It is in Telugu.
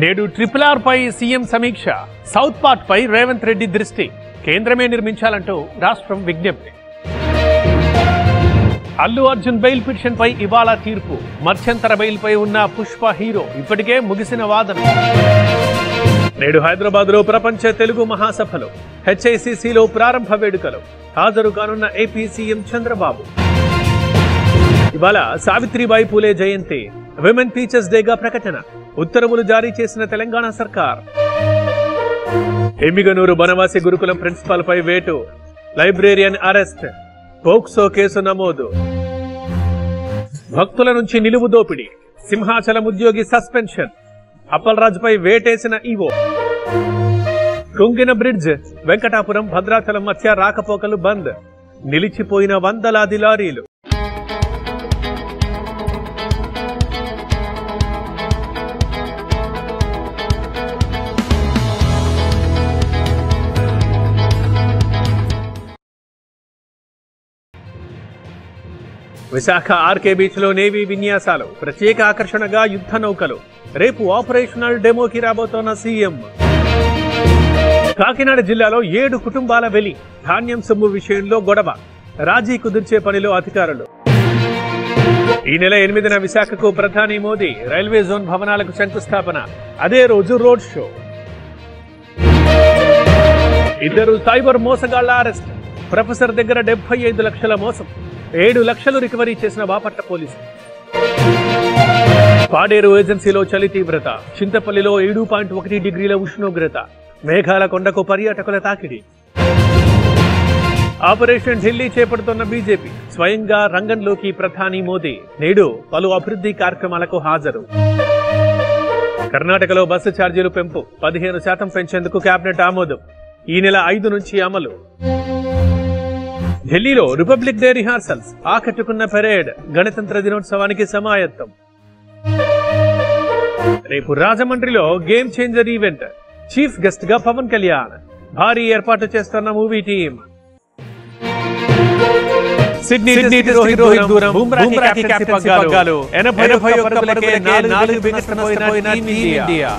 నేడు RRR పై సీఎం సమీక్ష. సౌత్ పార్ట్ పై రేవంత్ రెడ్డి దృష్టి. కేంద్రమే నిర్మించాలంటూ రాష్ట్రం విజ్ఞప్తి. అల్లు అర్జున్ బెయిల్ పిటిషన్ పై ఇవాళ తీర్పు. మధ్యంతర బెయిల్ పై ఉన్న పుష్ప హీరో ఇప్పటికే ముగిసిన వాదన. నేడు హైదరాబాద్ లో ప్రపంచ తెలుగు మహాసభలు, HICCలో ప్రారంభ వేడుకలు. హాజరు కానున్న ఏపీ సీఎం చంద్రబాబు. ఇవాళ సావిత్రిబాయి పూలే జయంతి. విమెన్ టీచర్స్ డేగా ప్రకటన. ఉత్తర్వులు జారీ చేసిన తెలంగాణ సర్కార్. ఎమ్మిగనూరు బనవాసి గురుకులం ప్రిన్సిపాల్ పై వేటు. Librarian arrest. పోక్సో కేసు నమోదు. భక్తుల నుంచి నిలువు దోపిడీ. సింహాచలం ఉద్యోగి సస్పెన్షన్. అప్పలరాజుపై వేటేసిన ఈవో. కుంగిన బ్రిడ్జ్. వెంకటాపురం భద్రాచలం మధ్య రాకపోకలు బంద్. నిలిచిపోయిన వందలాది లారీలు. విశాఖ ఆర్కే బీచ్ లో నేవీ విన్యాసాలు. ప్రత్యేక ఆకర్షణగా యుద్ధ నౌకలు. రేపు ఆపరేషనల్ డెమోకి రాబోతోన్న సీఎం. కాకినాడ జిల్లాలో 7 కుటుంబాల వెలి. ధాన్యం సొమ్ము విషయంలో గొడవ. రాజీ కుదిర్చే పనిలో అధికారులు. ఈ నెల 8న విశాఖకు ప్రధాని మోదీ. రైల్వే జోన్ భవనాలకు శంకుస్థాపన. అదే రోజు రోడ్ షో. 2 సైబర్ మోసగాళ్ల అరెస్ట్. ప్రొఫెసర్ దగ్గర 75 లక్షల మోసం. 7 లక్షలు రికవరీ చేసిన బాపట్ల పోలీసులు. పాడేరు ఏజెన్సీలో చలి తీవ్రత. చింతపల్లిలో 7.1 డిగ్రీల ఉష్ణోగ్రత. మేఘాల కొండకు పర్యాటకుల తాకిడి. ఆపరేషన్ ఢిల్లీ చేపడుతున్న బీజేపీ. స్వయంగా రంగంలోకి ప్రధాని మోదీ. నేడు పలు అభివృద్ధి కార్యక్రమాలకు హాజరు. కర్ణాటకలో బస్సు ఛార్జీలు పెంపు. 15% పెంచేందుకు కేబినెట్ ఆమోదం. ఈ నెల 5 నుంచి అమలు. ఢిల్లీలో రిపబ్లిక్ డే రిహార్సల్స్. ఆకట్టుకున్న పెరేడ్. గణతంత్ర దినోత్సవానికి సమాయత్తం. రేపు రాజమండ్రిలో game changer event. Chief guest గా పవన్ కళ్యాణ్. భారీ ఏర్పాటు చేస్తున్న మూవీ టీం. సిడ్నీ రోహిత్ దూరం. బుమ్రాకి కెప్టెన్సీ పగ్గాలు. 81 పరుగులకే 4 వికెట్లు పోయిన టీం ఇండియా.